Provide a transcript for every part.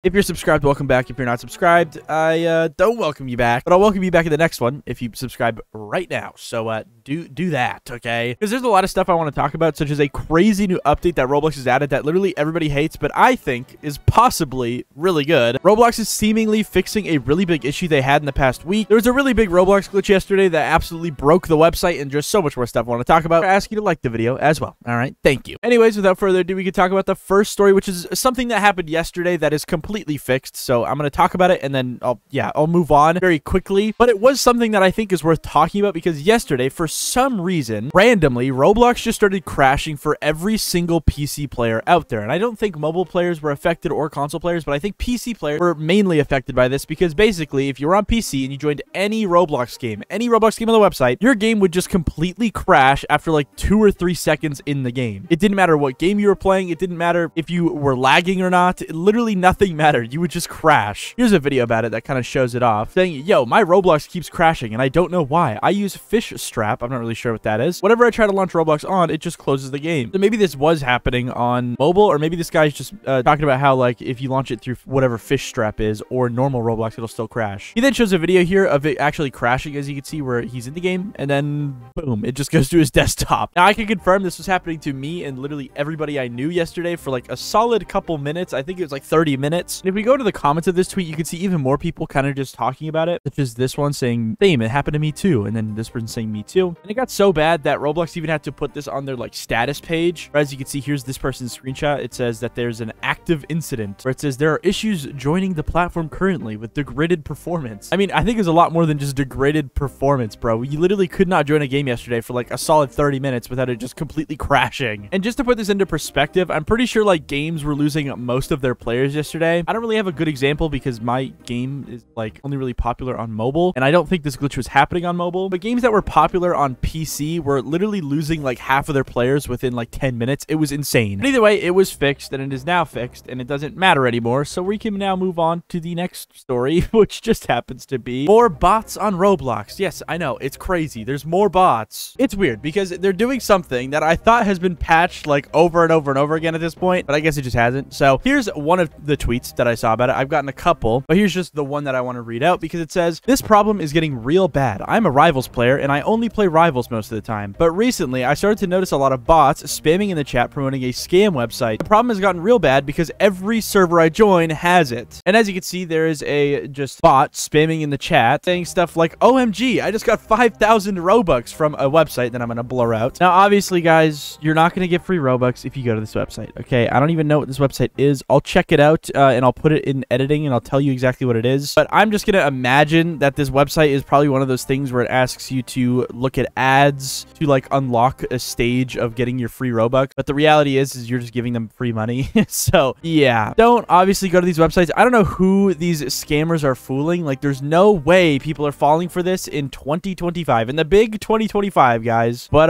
If you're subscribed, welcome back. If you're not subscribed, I don't welcome you back, but I'll welcome you back in the next one if you subscribe right now. So do that, okay? Because there's a lot of stuff I want to talk about, such as a crazy new update that Roblox has added that literally everybody hates, but I think is possibly really good. Roblox is seemingly fixing a really big issue they had in the past week. There was a really big Roblox glitch yesterday that absolutely broke the website, and just so much more stuff I want to talk about. I ask you to like the video as well. All right, thank you. Anyways, without further ado, we can talk about the first story, which is something that happened yesterday that is completely fixed. So I'm going to talk about it, and then I'll move on very quickly. But it was something that I think is worth talking about because yesterday, for some reason, randomly, Roblox just started crashing for every single PC player out there. And I don't think mobile players were affected or console players, but I think PC players were mainly affected by this because basically, if you were on PC and you joined any Roblox game on the website, your game would just completely crash after like 2 or 3 seconds in the game. It didn't matter what game you were playing. It didn't matter if you were lagging or not. Literally nothing mattered. You would just crash. Here's a video about it that kind of shows it off, saying, yo, my Roblox keeps crashing and I don't know why. I use fish strap. I'm not really sure what that is. Whenever I try to launch Roblox on, it just closes the game. So maybe this was happening on mobile, or maybe this guy's just talking about how, like, if you launch it through whatever fish strap is or normal Roblox, it'll still crash. He then shows a video here of it actually crashing, as you can see, where he's in the game, and then boom, it just goes to his desktop. Now I can confirm this was happening to me and literally everybody I knew yesterday for like a solid couple minutes. I think it was like 30 minutes. And if we go to the comments of this tweet, you can see even more people kind of just talking about it, such as this one saying, same, it happened to me too, and then this person saying me too. And it got so bad that Roblox even had to put this on their like status page. As you can see, here's this person's screenshot. It says that there's an active incident, where it says there are issues joining the platform currently with degraded performance. I mean, I think it's a lot more than just degraded performance, bro. You literally could not join a game yesterday for like a solid 30 minutes without it just completely crashing. And just to put this into perspective, I'm pretty sure like games were losing most of their players yesterday. I don't really have a good example because my game is like only really popular on mobile, and I don't think this glitch was happening on mobile, but games that were popular on PC were literally losing like half of their players within like 10 minutes. It was insane. But either way, it was fixed, and it is now fixed, and it doesn't matter anymore. So we can now move on to the next story, which just happens to be more bots on Roblox. Yes, I know, it's crazy. There's more bots. It's weird because they're doing something that I thought has been patched like over and over and over again at this point, but I guess it just hasn't. So here's one of the tweets that I saw about it. I've gotten a couple, but here's just the one that I want to read out because it says, this problem is getting real bad. I'm a Rivals player and I only play Rivals most of the time, but recently I started to notice a lot of bots spamming in the chat promoting a scam website. The problem has gotten real bad because every server I join has it. And as you can see, there is a just bot spamming in the chat saying stuff like, OMG, I just got 5,000 Robux from a website that I'm going to blur out. Now, obviously, guys, you're not going to get free Robux if you go to this website, okay? I don't even know what this website is. I'll check it out and I'll put it in editing and I'll tell you exactly what it is. But I'm just going to imagine that this website is probably one of those things where it asks you to look at ads to like unlock a stage of getting your free Robux. But the reality is you're just giving them free money. So yeah, don't obviously go to these websites. I don't know who these scammers are fooling. Like, there's no way people are falling for this in 2025, in the big 2025, guys. But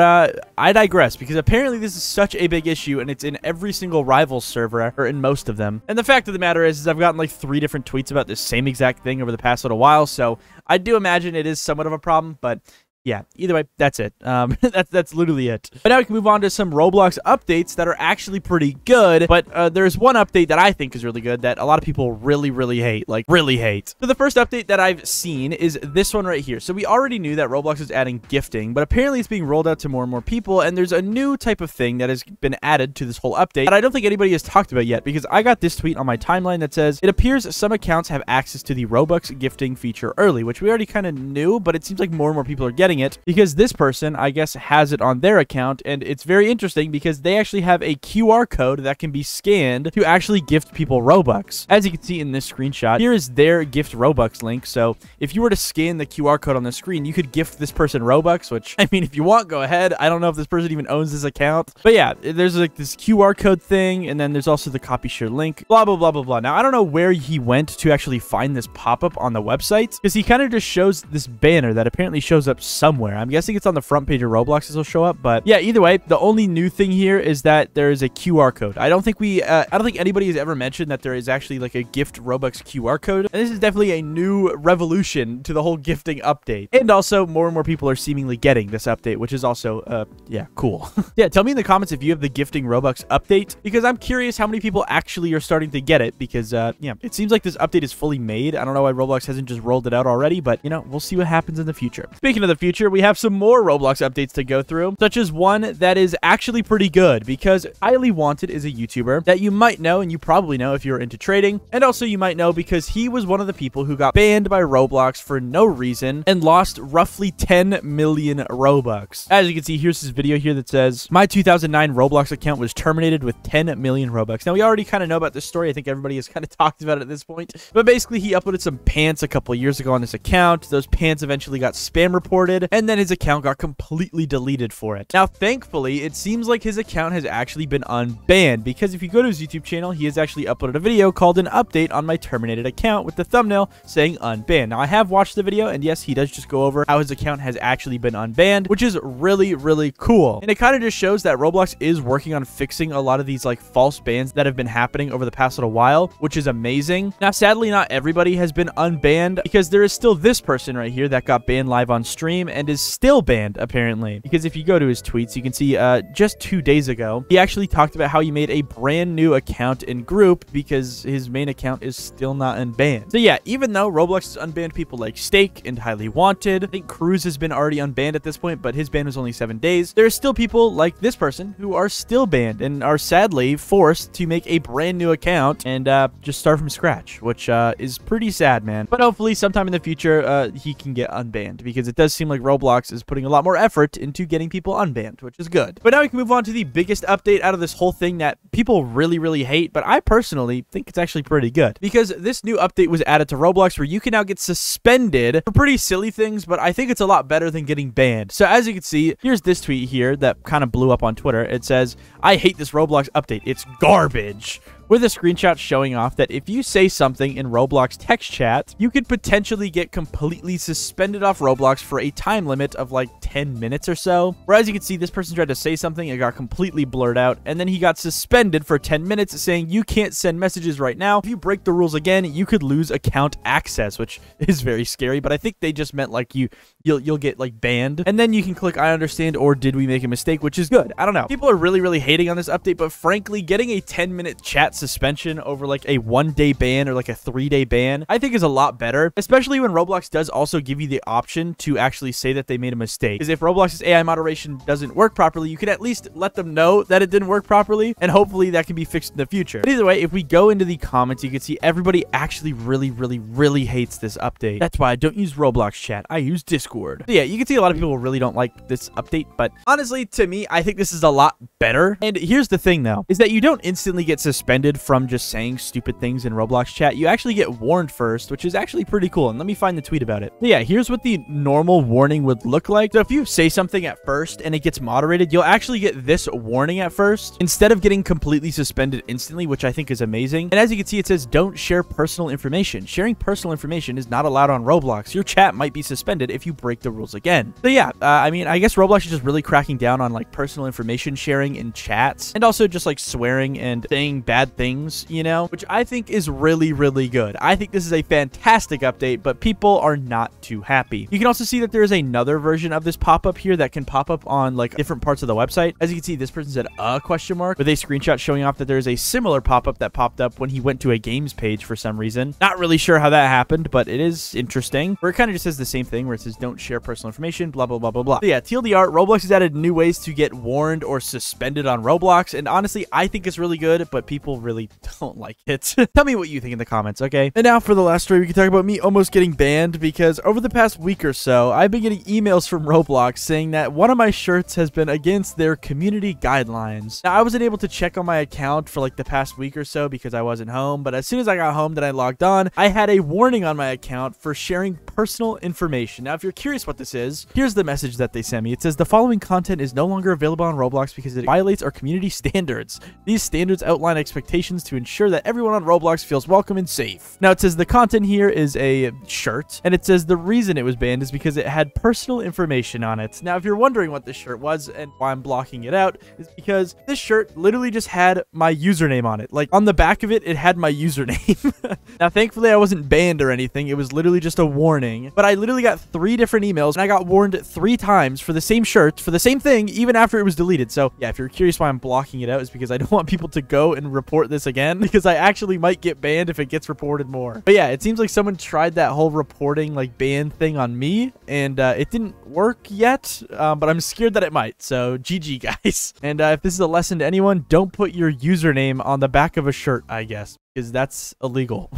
I digress because apparently this is such a big issue and it's in every single Rivals server, or in most of them. And the fact of the matter is I've gotten like 3 different tweets about this same exact thing over the past little while. So I do imagine it is somewhat of a problem, but yeah, either way, that's it. That's literally it. But now we can move on to some Roblox updates that are actually pretty good. But there's one update that I think is really good that a lot of people really hate. Like, really hate. So the first update that I've seen is this one right here. So we already knew that Roblox is adding gifting, but apparently it's being rolled out to more and more people. And there's a new type of thing that has been added to this whole update that I don't think anybody has talked about yet, because I got this tweet on my timeline that says, it appears some accounts have access to the Robux gifting feature early, which we already kind of knew, but it seems like more and more people are getting it because this person, I guess, has it on their account. And it's very interesting because they actually have a QR code that can be scanned to actually gift people Robux. As you can see in this screenshot, here is their gift Robux link. So if you were to scan the QR code on the screen, you could gift this person Robux, which, I mean, if you want, go ahead. I don't know if this person even owns this account, but yeah, there's like this QR code thing, and then there's also the copy share link, blah blah blah. Now I don't know where he went to actually find this pop-up on the website, because he kind of just shows this banner that apparently shows up somewhere. I'm guessing it's on the front page of Roblox. This will show up, but yeah, either way, the only new thing here is that there is a QR code. I don't think anybody has ever mentioned that there is actually like a gift Robux QR code. And this is definitely a new revolution to the whole gifting update. And also more and more people are seemingly getting this update, which is also, yeah, cool. Yeah, tell me in the comments if you have the gifting Robux update, because I'm curious how many people actually are starting to get it, because, yeah, it seems like this update is fully made. I don't know why Roblox hasn't just rolled it out already, but, you know, we'll see what happens in the future. Speaking of the future, we have some more Roblox updates to go through, such as one that is actually pretty good, because Highly Wanted is a YouTuber that you might know, and you probably know if you're into trading, and also you might know because he was one of the people who got banned by Roblox for no reason and lost roughly 10 million Robux. As you can see, here's his video here that says, my 2009 Roblox account was terminated with 10 million Robux. Now, we already kind of know about this story. I think everybody has kind of talked about it at this point, but basically he uploaded some pants a couple of years ago on this account. Those pants eventually got spam reported, and then his account got completely deleted for it. Now, thankfully, it seems like his account has actually been unbanned, because if you go to his YouTube channel, he has actually uploaded a video called an update on my terminated account with the thumbnail saying unbanned. Now, I have watched the video, and yes, he does just go over how his account has actually been unbanned, which is really, really cool. And it kind of just shows that Roblox is working on fixing a lot of these like false bans that have been happening over the past little while, which is amazing. Now, sadly, not everybody has been unbanned, because there is still this person right here that got banned live on stream and is still banned, apparently. Because if you go to his tweets, you can see just 2 days ago, he actually talked about how he made a brand new account and group because his main account is still not unbanned. So yeah, even though Roblox has unbanned people like Steak and Highly Wanted, I think Cruz has been already unbanned at this point, but his ban was only 7 days. There are still people like this person who are still banned and are sadly forced to make a brand new account and just start from scratch, which is pretty sad, man. But hopefully sometime in the future, he can get unbanned, because it does seem like Roblox is putting a lot more effort into getting people unbanned, which is good. But now we can move on to the biggest update out of this whole thing that people really, really hate, but I personally think it's actually pretty good, because this new update was added to Roblox where you can now get suspended for pretty silly things, but I think it's a lot better than getting banned. So as you can see, here's this tweet here that kind of blew up on Twitter. It says, I hate this Roblox update. It's garbage. With a screenshot showing off that if you say something in Roblox text chat, you could potentially get completely suspended off Roblox for a time limit of like 10 minutes or so. Whereas you can see this person tried to say something, it got completely blurred out, and then he got suspended for 10 minutes saying you can't send messages right now. If you break the rules again, you could lose account access, which is very scary, but I think they just meant like you'll get like banned. And then you can click I understand or did we make a mistake, which is good. I don't know. People are really, really hating on this update, but frankly, getting a 10-minute chat suspension over like a 1-day ban or like a 3-day ban, I think is a lot better, especially when Roblox does also give you the option to actually say that they made a mistake. Because if Roblox's AI moderation doesn't work properly, you can at least let them know that it didn't work properly, and hopefully that can be fixed in the future. But either way, if we go into the comments, you can see everybody actually really, really, really hates this update. That's why I don't use Roblox chat. I use Discord. So yeah, you can see a lot of people really don't like this update, but honestly, to me, I think this is a lot better. And here's the thing though, is that you don't instantly get suspended from just saying stupid things in Roblox chat. You actually get warned first, which is actually pretty cool. And let me find the tweet about it. So yeah, here's what the normal warning would look like. So if you say something at first and it gets moderated, you'll actually get this warning at first instead of getting completely suspended instantly, which I think is amazing. And as you can see, it says don't share personal information. Sharing personal information is not allowed on Roblox. Your chat might be suspended if you break the rules again. So yeah, I mean, I guess Roblox is just really cracking down on like personal information sharing in chats, and also just like swearing and saying bad things, you know, which I think is really, really good. I think this is a fantastic update, but people are not too happy. You can also see that there is another version of this pop-up here that can pop up on like different parts of the website. As you can see, this person said a question mark with a screenshot showing off that there is a similar pop-up that popped up when he went to a games page for some reason. Not really sure how that happened, but it is interesting. Where it kind of just says the same thing, where it says don't share personal information, blah, blah, blah, blah, blah. So yeah, TLDR, Roblox has added new ways to get warned or suspended on Roblox, and honestly, I think it's really good, but people really don't like it. Tell me what you think in the comments, okay? And now for the last story, we can talk about me almost getting banned, because over the past week or so, I've been getting emails from Roblox saying that one of my shirts has been against their community guidelines. Now, I wasn't able to check on my account for like the past week or so because I wasn't home, but as soon as I got home that I logged on, I had a warning on my account for sharing personal information. Now, if you're curious what this is, here's the message that they sent me. It says the following content is no longer available on Roblox because it violates our community standards. These standards outline expectations to ensure that everyone on Roblox feels welcome and safe. Now, it says the content here is a shirt, and it says the reason it was banned is because it had personal information on it. Now, if you're wondering what this shirt was and why I'm blocking it out, is because this shirt literally just had my username on it. Like, on the back of it, it had my username. Now, thankfully, I wasn't banned or anything. It was literally just a warning. But I literally got 3 different emails, and I got warned 3 times for the same shirt, for the same thing, even after it was deleted. So, yeah, if you're curious why I'm blocking it out, is because I don't want people to go and report this again, because I actually might get banned if it gets reported more. But yeah, it seems like someone tried that whole reporting, like, ban thing on me, and it didn't work yet, but I'm scared that it might. So, GG, guys. And if this is a lesson to anyone, don't put your username on the back of a shirt, I guess, because that's illegal.